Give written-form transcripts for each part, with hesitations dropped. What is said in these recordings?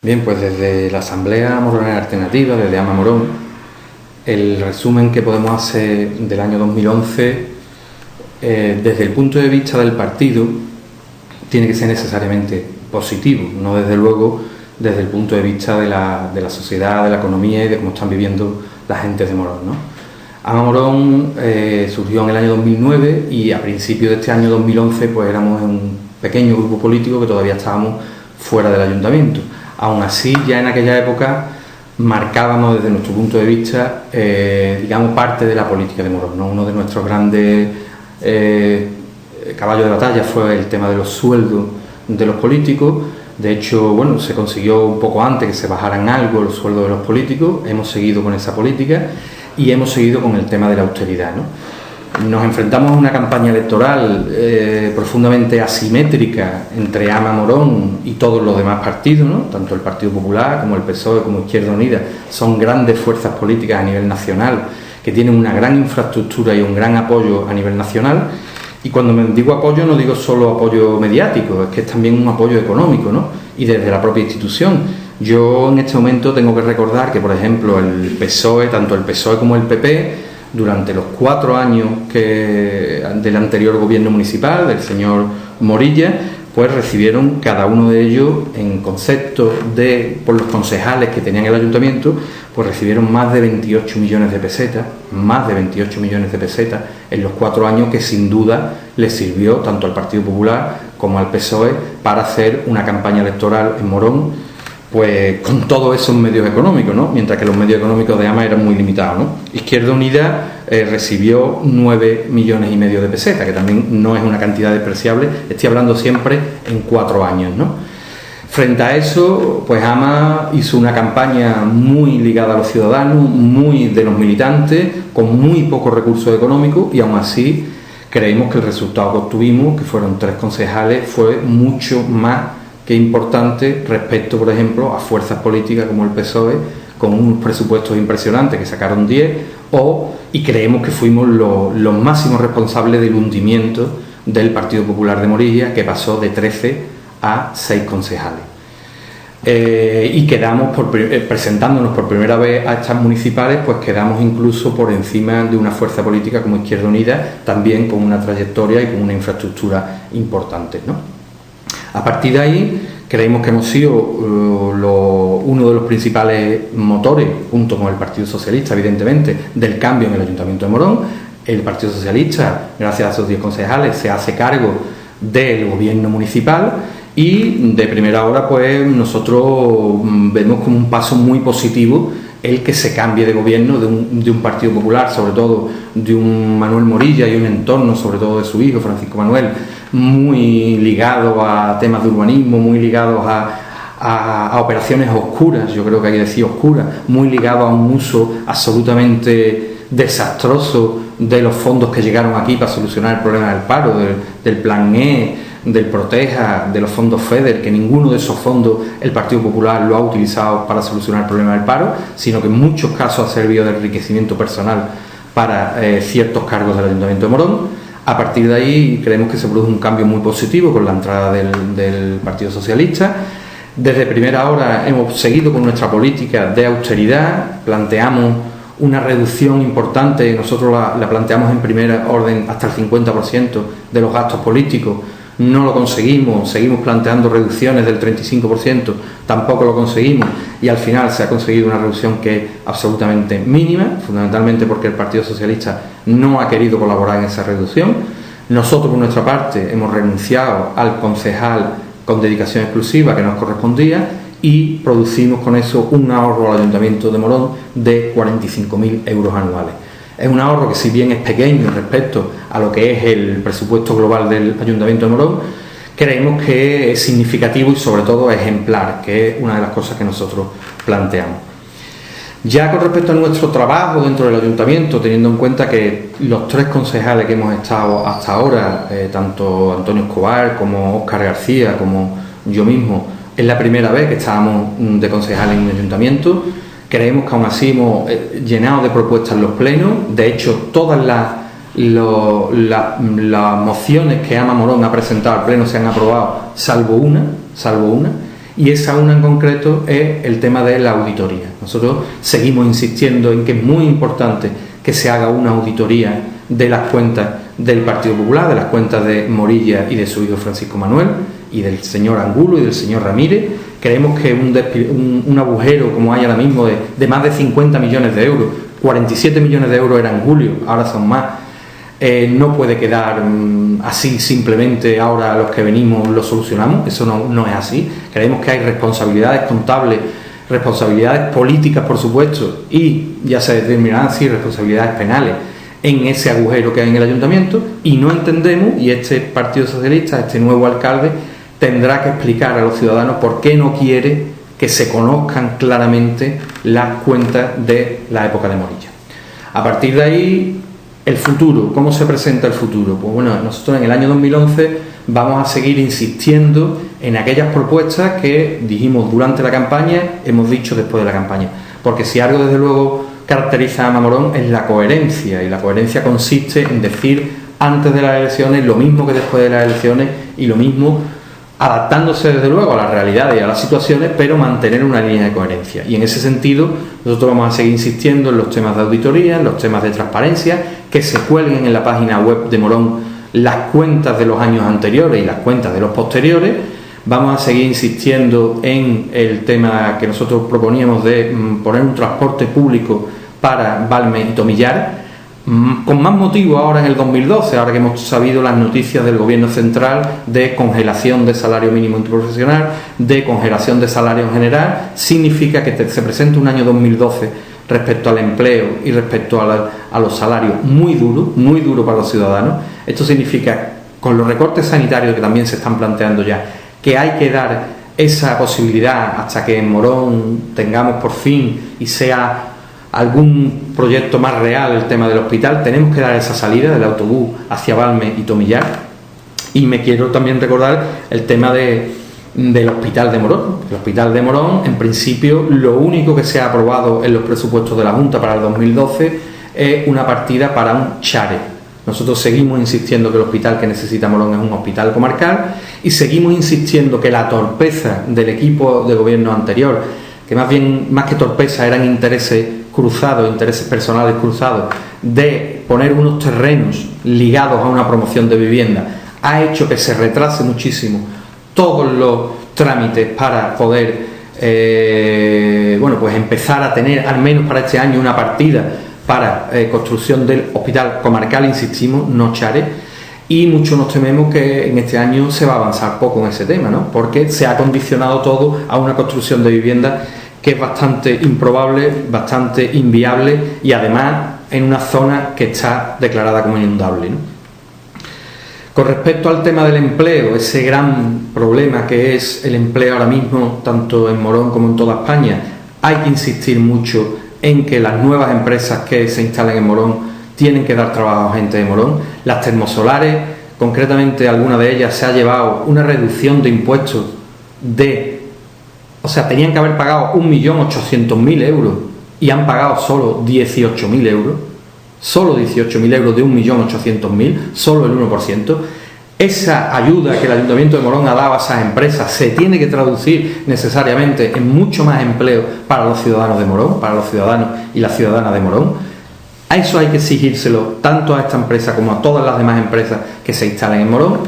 Bien, pues desde la Asamblea Moronera Alternativa, desde AMA Morón, el resumen que podemos hacer del año 2011, desde el punto de vista del partido, tiene que ser necesariamente positivo, no desde luego desde el punto de vista de la sociedad, de la economía y de cómo están viviendo la gente de Morón, ¿no? AMA Morón surgió en el año 2009 y a principios de este año 2011 pues éramos un pequeño grupo político que todavía estábamos fuera del ayuntamiento. Aún así, ya en aquella época marcábamos desde nuestro punto de vista, digamos, parte de la política de Morón, ¿no? Uno de nuestros grandes caballos de batalla fue el tema de los sueldos de los políticos. De hecho, bueno, se consiguió un poco antes que se bajaran algo los sueldos de los políticos. Hemos seguido con esa política y hemos seguido con el tema de la austeridad, ¿no? Nos enfrentamos a una campaña electoral profundamente asimétrica entre AMA Morón y todos los demás partidos, ¿no? Tanto el Partido Popular como el PSOE como Izquierda Unida son grandes fuerzas políticas a nivel nacional que tienen una gran infraestructura y un gran apoyo a nivel nacional. Y cuando me digo apoyo no digo solo apoyo mediático, es que es también un apoyo económico, ¿no? Y desde la propia institución. Yo en este momento tengo que recordar que, por ejemplo, el PSOE, tanto el PSOE como el PP, durante los 4 años del anterior gobierno municipal, del señor Morilla, pues recibieron cada uno de ellos, en concepto por los concejales que tenían el ayuntamiento, pues recibieron más de 28 millones de pesetas, en los 4 años, que sin duda les sirvió tanto al Partido Popular como al PSOE para hacer una campaña electoral en Morón, pues con todos esos medios económicos, ¿no? Mientras que los medios económicos de AMA eran muy limitados, ¿no? Izquierda Unida recibió 9,5 millones de pesetas, que también no es una cantidad despreciable, estoy hablando siempre en 4 años, ¿no? Frente a eso, pues AMA hizo una campaña muy ligada a los ciudadanos, muy de los militantes, con muy pocos recursos económicos, y aún así creemos que el resultado que obtuvimos, que fueron 3 concejales, fue mucho más que importante respecto, por ejemplo, a fuerzas políticas como el PSOE, con unos presupuestos impresionantes que sacaron 10, y creemos que fuimos los máximos responsables del hundimiento del Partido Popular de Morilla, que pasó de 13 a 6 concejales. Y quedamos, presentándonos por primera vez a estas municipales, pues quedamos incluso por encima de una fuerza política como Izquierda Unida, también con una trayectoria y con una infraestructura importante, ¿no? A partir de ahí, creemos que hemos sido uno de los principales motores, junto con el Partido Socialista, evidentemente, del cambio en el Ayuntamiento de Morón. El Partido Socialista, gracias a esos 10 concejales, se hace cargo del gobierno municipal y de primera hora, pues nosotros vemos como un paso muy positivo el que se cambie de gobierno de un Partido Popular, sobre todo de un Manuel Morilla y un entorno, sobre todo de su hijo, Francisco Manuel, muy ligado a temas de urbanismo, muy ligados a operaciones oscuras, yo creo que hay que decir oscuras, muy ligado a un uso absolutamente desastroso de los fondos que llegaron aquí para solucionar el problema del paro, del Plan E, del Proteja, de los fondos FEDER, que ninguno de esos fondos el Partido Popular lo ha utilizado para solucionar el problema del paro, sino que en muchos casos ha servido de enriquecimiento personal para ciertos cargos del Ayuntamiento de Morón. A partir de ahí creemos que se produce un cambio muy positivo con la entrada del Partido Socialista. Desde primera hora hemos seguido con nuestra política de austeridad, planteamos una reducción importante, nosotros la planteamos en primera orden hasta el 50% de los gastos políticos. No lo conseguimos, seguimos planteando reducciones del 35%, tampoco lo conseguimos, y al final se ha conseguido una reducción que es absolutamente mínima, fundamentalmente porque el Partido Socialista no ha querido colaborar en esa reducción. Nosotros, por nuestra parte, hemos renunciado al concejal con dedicación exclusiva que nos correspondía y producimos con eso un ahorro al Ayuntamiento de Morón de 45.000 euros anuales. Es un ahorro que, si bien es pequeño respecto a lo que es el presupuesto global del Ayuntamiento de Morón, creemos que es significativo y sobre todo ejemplar, que es una de las cosas que nosotros planteamos. Ya con respecto a nuestro trabajo dentro del Ayuntamiento, teniendo en cuenta que los 3 concejales que hemos estado hasta ahora, tanto Antonio Escobar como Óscar García, como yo mismo, es la primera vez que estábamos de concejales en un ayuntamiento. Creemos que aún así hemos llenado de propuestas los plenos. De hecho, todas las mociones que AMA Morón ha presentado al pleno se han aprobado, salvo una, y esa una en concreto es el tema de la auditoría. Nosotros seguimos insistiendo en que es muy importante que se haga una auditoría de las cuentas del Partido Popular, de las cuentas de Morilla y de su hijo Francisco Manuel, y del señor Angulo y del señor Ramírez. Creemos que un agujero como hay ahora mismo de más de 50 millones de euros, 47 millones de euros eran en julio, ahora son más, no puede quedar así simplemente ahora los que venimos lo solucionamos. Eso no es así. Creemos que hay responsabilidades contables, responsabilidades políticas por supuesto, y ya se determinarán si responsabilidades penales en ese agujero que hay en el ayuntamiento, y no entendemos, y este Partido Socialista, este nuevo alcalde, tendrá que explicar a los ciudadanos por qué no quiere que se conozcan claramente las cuentas de la época de Morilla. A partir de ahí, el futuro, ¿cómo se presenta el futuro? Pues bueno, nosotros en el año 2011 vamos a seguir insistiendo en aquellas propuestas que dijimos durante la campaña, hemos dicho después de la campaña, porque si algo desde luego caracteriza a Morón es la coherencia, y la coherencia consiste en decir antes de las elecciones lo mismo que después de las elecciones, y lo mismo adaptándose desde luego a las realidades y a las situaciones, pero mantener una línea de coherencia. Y en ese sentido nosotros vamos a seguir insistiendo en los temas de auditoría, en los temas de transparencia, que se cuelguen en la página web de Morón las cuentas de los años anteriores y las cuentas de los posteriores. Vamos a seguir insistiendo en el tema que nosotros proponíamos de poner un transporte público para Valme y Tomillar, con más motivo ahora en el 2012, ahora que hemos sabido las noticias del Gobierno central de congelación de salario mínimo interprofesional, de congelación de salario en general. Significa que se presenta un año 2012 respecto al empleo y respecto a los salarios muy duro para los ciudadanos. Esto significa, con los recortes sanitarios que también se están planteando ya, que hay que dar esa posibilidad hasta que en Morón tengamos por fin y sea algún proyecto más real el tema del hospital. Tenemos que dar esa salida del autobús hacia Valme y Tomillar. Y me quiero también recordar el tema del hospital de Morón. El hospital de Morón, en principio, lo único que se ha aprobado en los presupuestos de la Junta para el 2012 es una partida para un CHARE. Nosotros seguimos insistiendo que el hospital que necesita Morón es un hospital comarcal, y seguimos insistiendo que la torpeza del equipo de gobierno anterior, que más que torpeza eran intereses cruzados, intereses personales cruzados, de poner unos terrenos ligados a una promoción de vivienda, ha hecho que se retrase muchísimo todos los trámites para poder pues empezar a tener, al menos para este año, una partida para construcción del hospital comarcal, insistimos, no CHARE. Y mucho nos tememos que en este año se va a avanzar poco en ese tema, ¿no? Porque se ha condicionado todo a una construcción de vivienda que es bastante improbable, bastante inviable, y además en una zona que está declarada como inundable, ¿no? Con respecto al tema del empleo, ese gran problema que es el empleo ahora mismo, tanto en Morón como en toda España, hay que insistir mucho en que las nuevas empresas que se instalen en Morón tienen que dar trabajo a gente de Morón. Las termosolares, concretamente alguna de ellas, se ha llevado una reducción de impuestos tenían que haber pagado 1.800.000 euros y han pagado solo 18.000 euros. Solo 18.000 euros de 1.800.000, solo el 1%. Esa ayuda que el Ayuntamiento de Morón ha dado a esas empresas se tiene que traducir necesariamente en mucho más empleo para los ciudadanos de Morón, para los ciudadanos y las ciudadanas de Morón. A eso hay que exigírselo tanto a esta empresa como a todas las demás empresas que se instalen en Morón.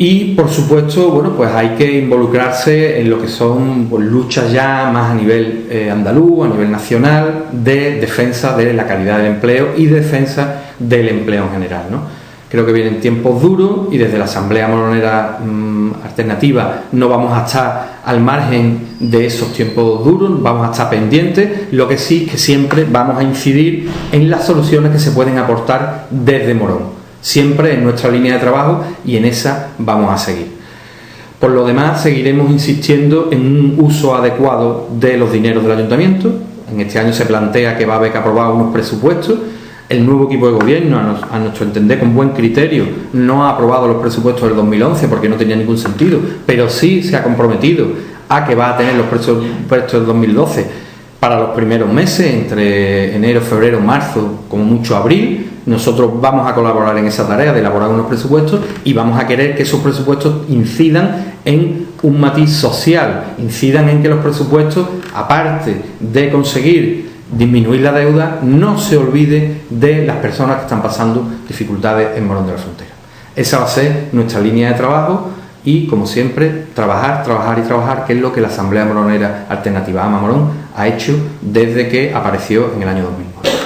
Y, por supuesto, pues hay que involucrarse en lo que son luchas ya más a nivel andaluz, a nivel nacional, de defensa de la calidad del empleo y defensa del empleo en general, ¿no? Creo que vienen tiempos duros, y desde la Asamblea Moronera Alternativa no vamos a estar al margen de esos tiempos duros, vamos a estar pendientes. Lo que sí que siempre vamos a incidir en las soluciones que se pueden aportar desde Morón, siempre en nuestra línea de trabajo, y en esa vamos a seguir. Por lo demás, seguiremos insistiendo en un uso adecuado de los dineros del ayuntamiento. En este año se plantea que va a haber que aprobar unos presupuestos. El nuevo equipo de gobierno, a nuestro entender, con buen criterio, no ha aprobado los presupuestos del 2011 porque no tenía ningún sentido, pero sí se ha comprometido a que va a tener los presupuestos del 2012 para los primeros meses, entre enero, febrero, marzo, como mucho abril. nosotros vamos a colaborar en esa tarea de elaborar unos presupuestos y vamos a querer que esos presupuestos incidan en un matiz social, incidan en que los presupuestos, aparte de conseguir disminuir la deuda, no se olvide de las personas que están pasando dificultades en Morón de la Frontera. Esa va a ser nuestra línea de trabajo y, como siempre, trabajar, trabajar y trabajar, que es lo que la Asamblea Moronera Alternativa AMA Morón ha hecho desde que apareció en el año 2009.